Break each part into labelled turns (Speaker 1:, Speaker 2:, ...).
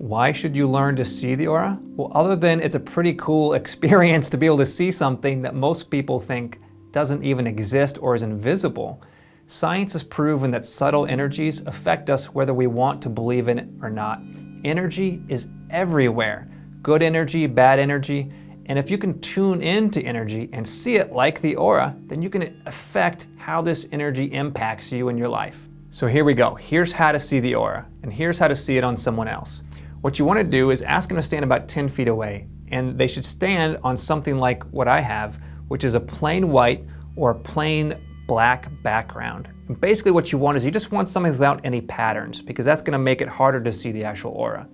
Speaker 1: Why should you learn to see the aura? Well, other than it's a pretty cool experience to be able to see something that most people think doesn't even exist or is invisible, science has proven that subtle energies affect us whether we want to believe in it or not. Energy is everywhere. Good energy, bad energy. And if you can tune into energy and see it like the aura, then you can affect how this energy impacts you in your life. So here we go. Here's how to see the aura, and here's how to see it on someone else. What you want to do is ask them to stand about 10 feet away, and they should stand on something like what I have, which is a plain white or a plain black background. And basically what you want is you just want something without any patterns, because that's going to make it harder to see the actual aura.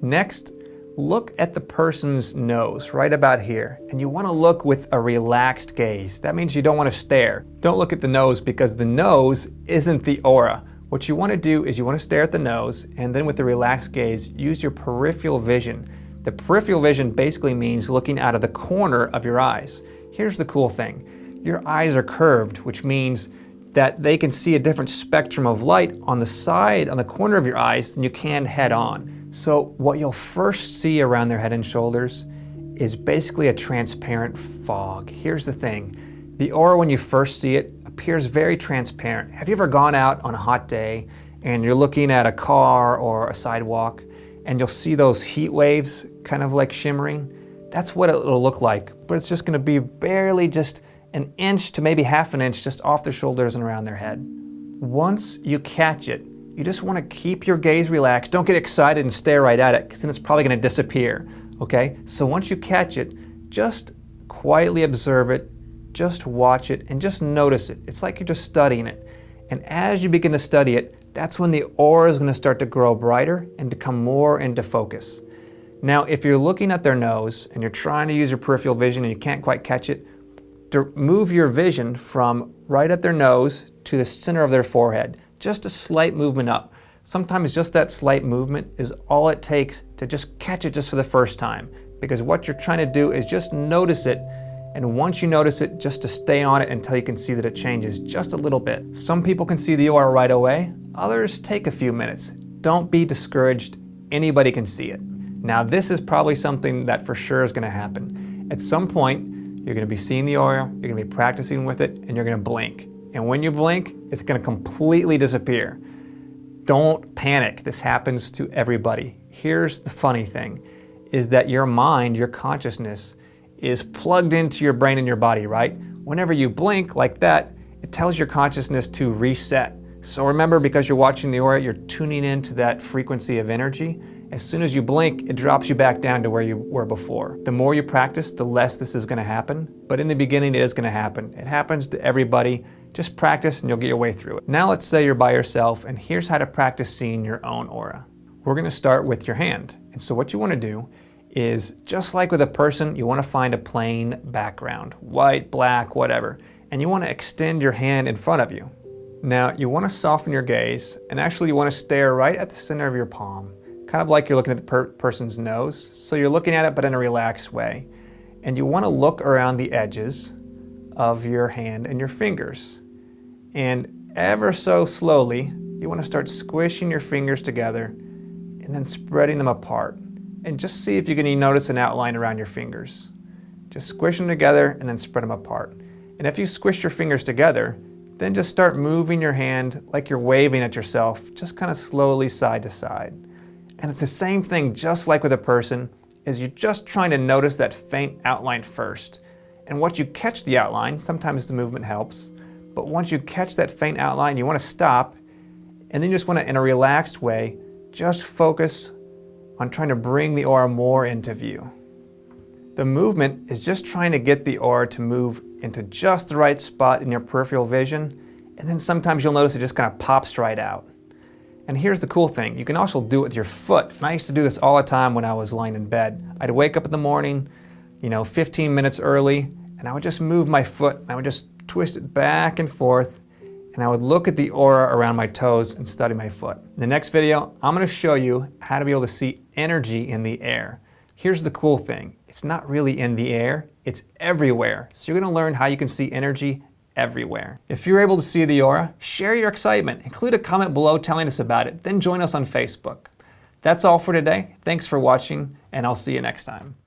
Speaker 1: Next, look at the person's nose right about here, and you want to look with a relaxed gaze. That means you don't want to stare. Don't look at the nose, because the nose isn't the aura. What you want to do is you want to stare at the nose, and then with the relaxed gaze, use your peripheral vision. The peripheral vision basically means looking out of the corner of your eyes. Here's the cool thing. Your eyes are curved, which means that they can see a different spectrum of light on the side, on the corner of your eyes, than you can head on. So what you'll first see around their head and shoulders is basically a transparent fog. Here's the thing. The aura, when you first see it, appears very transparent. Have you ever gone out on a hot day and you're looking at a car or a sidewalk and you'll see those heat waves kind of like shimmering? That's what it'll look like, but it's just gonna be barely just an inch to maybe half an inch just off their shoulders and around their head. Once you catch it, you just want to keep your gaze relaxed. Don't get excited and stare right at it, because then it's probably going to disappear, okay? So once you catch it, just quietly observe it, just watch it, and just notice it. It's like you're just studying it. And as you begin to study it, that's when the aura is going to start to grow brighter and to come more into focus. Now, if you're looking at their nose and you're trying to use your peripheral vision and you can't quite catch it, move your vision from right at their nose to the center of their forehead. Just a slight movement up. Sometimes just that slight movement is all it takes to just catch it just for the first time. Because what you're trying to do is just notice it, and once you notice it, just to stay on it until you can see that it changes just a little bit. Some people can see the aura right away, others take a few minutes. Don't be discouraged, anybody can see it. Now this is probably something that for sure is going to happen. At some point, you're going to be seeing the aura, you're going to be practicing with it, and you're going to blink. And when you blink, it's going to completely disappear. Don't panic. This happens to everybody. Here's the funny thing, is that your mind, your consciousness, is plugged into your brain and your body, right? Whenever you blink like that, it tells your consciousness to reset. So remember, because you're watching the aura, you're tuning into that frequency of energy. As soon as you blink, it drops you back down to where you were before. The more you practice, the less this is going to happen. But in the beginning, it is going to happen. It happens to everybody. Just practice and you'll get your way through it. Now let's say you're by yourself, and here's how to practice seeing your own aura. We're going to start with your hand. And so what you want to do is, just like with a person, you want to find a plain background, white, black, whatever. And you want to extend your hand in front of you. Now you want to soften your gaze, and actually you want to stare right at the center of your palm, kind of like you're looking at the person's nose. So you're looking at it, but in a relaxed way. And you want to look around the edges of your hand and your fingers. And ever so slowly, you want to start squishing your fingers together and then spreading them apart. And just see if you can notice an outline around your fingers. Just squish them together and then spread them apart. And if you squish your fingers together, then just start moving your hand like you're waving at yourself, just kind of slowly side to side. And it's the same thing, just like with a person, is you're just trying to notice that faint outline first. And once you catch the outline, sometimes the movement helps, but once you catch that faint outline, you want to stop, and then you just want to, in a relaxed way, just focus on trying to bring the aura more into view. The movement is just trying to get the aura to move into just the right spot in your peripheral vision, and then sometimes you'll notice it just kind of pops right out. And here's the cool thing, you can also do it with your foot. And I used to do this all the time when I was lying in bed. I'd wake up in the morning, 15 minutes early, and I would just move my foot, and I would just twist it back and forth, and I would look at the aura around my toes and study my foot. In the next video, I'm going to show you how to be able to see energy in the air. Here's the cool thing, it's not really in the air, it's everywhere. So you're going to learn how you can see energy everywhere. If you're able to see the aura, share your excitement. Include a comment below telling us about it, then join us on Facebook. That's all for today. Thanks for watching, and I'll see you next time.